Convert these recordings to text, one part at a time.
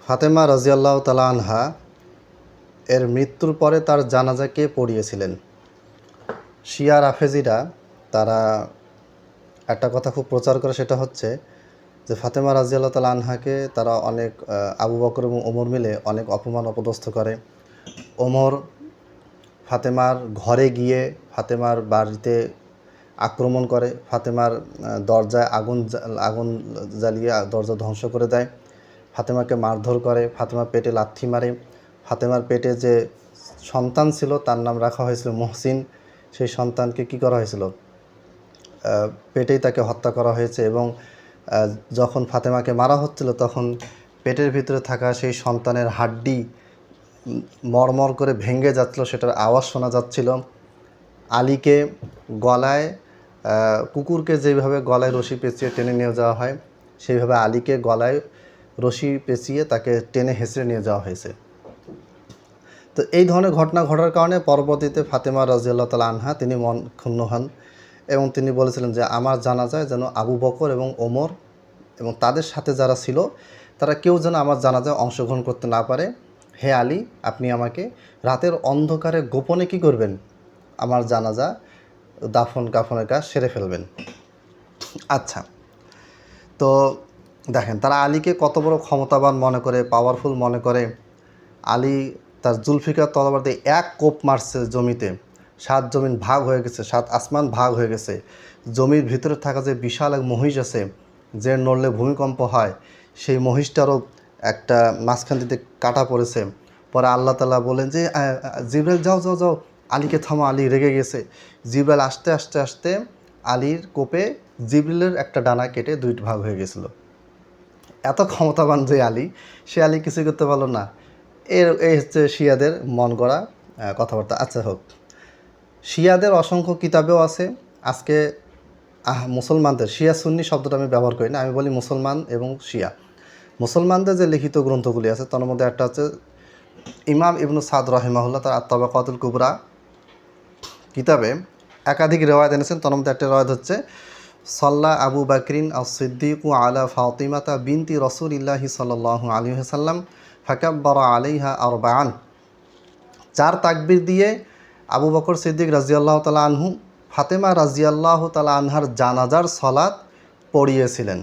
ফাতেমা রাজিয়াল্লাহু তাআলা আনহা এর মৃত্যুর পরে তার জানাজা কে পড়িয়েছিলেন? শিয়া রাফেজিরা তারা একটা কথা খুব প্রচার করে, সেটা হচ্ছে যে ফাতেমা রাজিয়াল্লাহু তাআলা আনহাকে তারা অনেক আবু বকর এবং ওমর মিলে অনেক অপমান অপদস্থ করে। ওমর ফাতেমার ঘরে গিয়ে ফাতেমার বাড়িতে আক্রমণ করে, ফাতেমার দরজায় আগুন জ্বালিয়ে দরজা ধ্বংস করে দেয়, ফাতেমাকে মারধর করে, ফাতেমার পেটে লাথি মারে। ফাতেমার পেটে যে সন্তান ছিল তার নাম রাখা হয়েছিল মুহসিন, সেই সন্তানকে কি করা হয়েছিল? পেটেই তাকে হত্যা করা হয়েছে। এবং যখন ফাতেমাকে মারা হচ্ছিল তখন পেটের ভিতরে থাকা সেই সন্তানের হাড্ডি মরমর করে ভেঙে যাচ্ছিল, সেটার আওয়াজ শোনা যাচ্ছিল। আলীকে গলায় কুকুরকে যেভাবে গলায় রশি পেঁচিয়ে টেনে নিয়ে যাওয়া হয়, সেইভাবে আলীকে গলায় রশি পেঁচিয়ে তাকে টেনে হেঁচড়ে নিয়ে যাওয়া হয়েছে। তো এই ধরনের ঘটনা ঘটার কারণে পরবর্তীতে ফাতেমা রাজিয়াল্লাহু তাআলা আনহা তিনি মন ক্ষুণ্ণ হন এবং তিনি বলেছিলেন যে আমার জানাজায় যেন আবু বকর এবং ওমর এবং তাদের সাথে যারা ছিল তারা কেউ যেন আমার জানাজায় অংশগ্রহণ করতে না পারে। হে আলী, আপনি আমাকে রাতের অন্ধকারে গোপনে কি করবেন? আমার জানাজা দাফন কাফনের কাজ সেরে ফেলবেন। আচ্ছা, তো দেখেন তারা আলীকে কত বড় ক্ষমতাবান মনে করে, পাওয়ারফুল মনে করে। আলী তার জুলফিকার তলোয়ার দিয়ে এক কোপ মারছে জমিতে, 7 জমিন ভাগ হয়ে গেছে, 7 আসমান ভাগ হয়ে গেছে। জমির ভিতরে থাকা যে বিশাল এক মহিষ আছে, যে নড়লে ভূমিকম্প হয়, সেই মহিষটারও একটা মাঝখান থেকে কাটা পড়েছে। পরে আল্লাহ তাআলা বলেন যে জিবরাইল যাও যাও যাও, আলীকে থামো, আলী রেগে গেছে। জিবরাইল আস্তে আস্তে আস্তে আলীর কোপে জিবরিলের একটা ডানা কেটে 2 ভাগ হয়ে গেছিলো। এত ক্ষমতাবান যে আলী, সে আলী কিছুই করতে পারলো না। এই হচ্ছে শিয়াদের মন গড়া কথাবার্তা। আচ্ছা হোক, শিয়াদের অসংখ্য কিতাবেও আছে। আজকে মুসলমানদের, শিয়া সুন্নি শব্দটা আমি ব্যবহার করি না, আমি বলি মুসলমান এবং শিয়া। মুসলমানদের যে লিখিত গ্রন্থগুলি আছে তার মধ্যে একটা হচ্ছে ইমাম ইবনু সাদ রাহিমাহুল্লাহ তার আত-তাবাকাতুল কুবরা কিতাবে একাধিক রেওয়ায়ত এনেছেন। তার মধ্যে একটা রেওয়ায়ত হচ্ছে সাল্লা আবু বাকরিন আস-সিদ্দিকু আলা ফাতিমাতা বিনতি রাসূলিল্লাহি সাল্লাল্লাহু আলাইহি ওয়াসাল্লাম ফাকাব্বারা আলাইহা আরবাআন। 4 তাকবীর দিয়ে আবু বকর সিদ্দিক রাদিয়াল্লাহু তাআলা আনহু ফাতেমা রাদিয়াল্লাহু তাআলা আনহার জানাজার সালাত পড়িয়েছিলেন।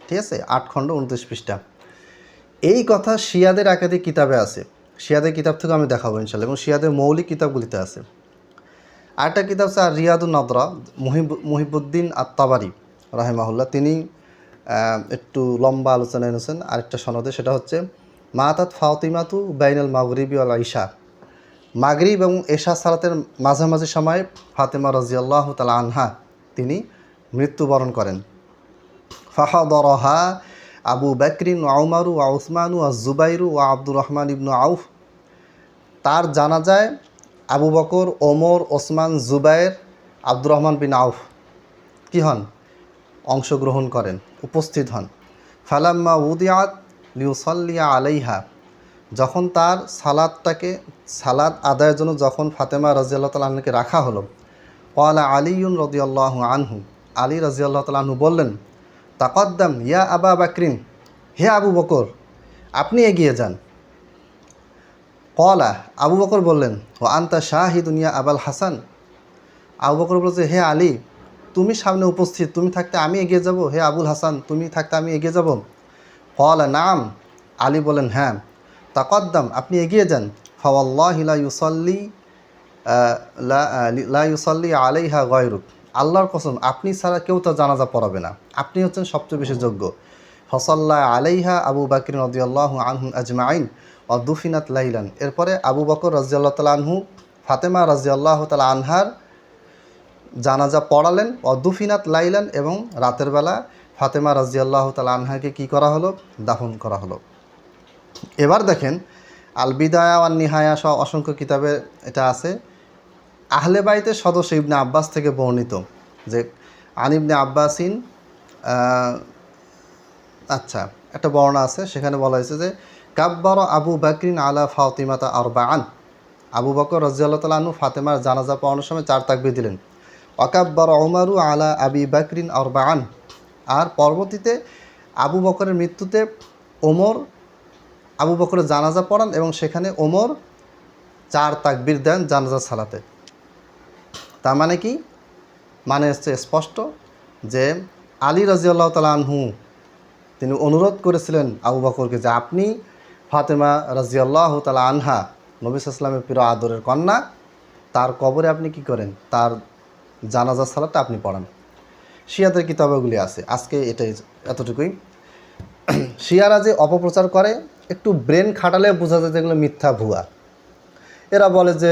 ঠিক আছে, 8 খণ্ড 29 পৃষ্ঠা। এই কথা শিয়াদের একাধিক কিতাবে আছে। শিয়াদের কিতাব থেকে আমি দেখাবো ইনশাআল্লাহ, এবং শিয়াদের মৌলিক কিতাবগুলিতে আছে। আরেকটা কিতাব আছে আর রিয়াদুন নাদরা, মুহিবুদ্দিন আত-তাবারি রাহিমাহুল্লাহ, তিনি একটু লম্বা আলোচনা এনেছেন আরেকটা সনদে। সেটা হচ্ছে মাতাত ফাতিমাতু বাইনাল মাগরিবি ওয়াল ইশা, মাগরিব এবং এশা সালাতের মাঝামাঝি সময় ফাতেমা রাদিয়াল্লাহু তাআলা আনহা তিনি মৃত্যুবরণ করেন। ফাহাদরহা আবু বকরিন ওয়া উমারু ওয়া উসমানু ওয়া জুবাইরু ওয়া আব্দুর রহমান ইবনু আউফ। তার জানাজায় আবু বকর, ওমর, ওসমান, জুবাইর, আব্দুর রহমান বিন আউফ কি হন? অংশগ্রহণ করেন, উপস্থিত হন। ফালাম্মা উদিয়াত লিউসাল্লিয়া আলাইহা, যখন তার সালাত আদায়ের জন্য যখন ফাতেমা রাদিয়াল্লাহু তাআলা আনহাকে রাখা হলো, ক্বালা আলিয়ুন রাদিয়াল্লাহু আনহু, আলী রাদিয়াল্লাহু তাআলা আনহু বললেন, তাকাদ্দাম ইয়া আবা বাকরিন, হে আবু বকর আপনি এগিয়ে যান। ক্বালা, আবু বকর বললেন, ও আনতা শাহিদুন ইয়া আবাল হাসান, আবু বকর বলছে, হে আলী তুমি সামনে উপস্থিত, তুমি থাকতে আমি এগিয়ে যাব? হে আবুল হাসান তুমি থাকতে আমি এগিয়ে যাব? ক্বালা নাম, আলী বলেন হ্যাঁ। তাকাদ্দাম, আপনি এগিয়ে যান। ফাওয়াল্লাহি লা ইউসাল্লি আলাইহা গায়রুক, আল্লাহর কসম আপনি ছাড়া কেউ তার জানাজা পড়াবে না, আপনি হচ্ছেন সবচেয়ে বেশি যোগ্য। ফসাল্লা আলাইহা আবু বকর রাদিয়াল্লাহু আনহুম আজমাইন ওয়া দুফিনাত লাইলান। এরপরে আবু বকর রাদিয়াল্লাহু তাআলা আনহু ফাতেমা রাদিয়াল্লাহু তাআলা আনহার জানাজা পড়ালেন। ওয়া দুফিনাত লাইলান, এবং রাতের বেলা ফাতেমা রাদিয়াল্লাহু তাআলা আনহাকে কী করা হলো? দাফন করা হলো। এবার দেখেন আল বিদায়া ওয়ান নিহায়া সহ অসংখ্য কিতাবে এটা আছে। আহলে বাইতের সদস্য ইবনে আব্বাস থেকে বর্ণিত যে আন ইবনে আব্বাসিন, আচ্ছা একটা বর্ণনা আছে, সেখানে বলা হয়েছে যে কাব্বার আবু বকরিন আলা ফাতিমাতা আরবাআন, আবু বকর রাদিয়াল্লাহু তাআলা আনহু ফাতেমার জানাজা পড়ানোর সময় 4 তাকবীর দিলেন। ওয়াকাব্বার ওমরু আলা আবি বকরিন আরবাআন, আর পরবর্তীতে আবু বকরের মৃত্যুতে ওমর আবু বকরের জানাজা পড়ান এবং সেখানে ওমর 4 তাকবীর দেন জানাজার সালাতে। তার মানে কি? মানে হচ্ছে স্পষ্ট যে আলী রাদিয়াল্লাহু তাআলা আনহু তিনি অনুরোধ করেছিলেন আবু বকরকে যে আপনি ফাতেমা রাদিয়াল্লাহু তাআলা আনহা নবী সাল্লাল্লাহু আলাইহি ওয়াসাল্লামের প্রিয় আদরের কন্যা, তার কবরে আপনি কি করেন, তার জানাজার সালাতটা আপনি পড়ান। শিয়াদের কিতাবগুলি আছে। আজকে এটাই, এতটুকুই। শিয়ারা যে অপপ্রচার করে একটু ব্রেন খাটালে বোঝা যায় যেগুলো মিথ্যা, ভুয়া। এরা বলে যে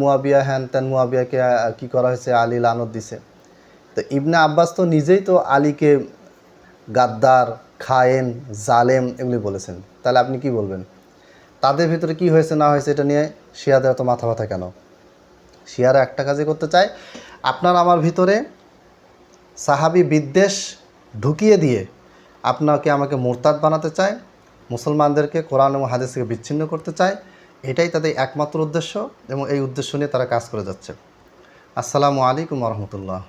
মুয়াবিয়া হ্যান ত্যান, মুয়াবিয়াকে কী করা হয়েছে, আলী লানত দিছে। তো ইবনে আব্বাস তো নিজেই তো আলীকে গাদ্দার, খায়েন, জালেম এগুলি বলেছেন। তাহলে আপনি কি বলবেন? তাদের ভিতরে কি হয়েছে না হয়েছে এটা নিয়ে শিয়াদের এত মাথা ব্যথা কেন? শিয়ারা একটা কাজই করতে চায়, আপনার আমার ভিতরে সাহাবী বিদ্বেষ ঢুকিয়ে দিয়ে আপনাকে আমাকে মুরতাদ বানাতে চায়, মুসলমানদেরকে কোরআন এবং হাদিস থেকে বিচ্ছিন্ন করতে চায়। এটাই তাদের একমাত্র উদ্দেশ্য এবং এই উদ্দেশ্য নিয়ে তারা কাজ করে যাচ্ছে। আসসালামু আলাইকুম ওয়া রাহমাতুল্লাহ।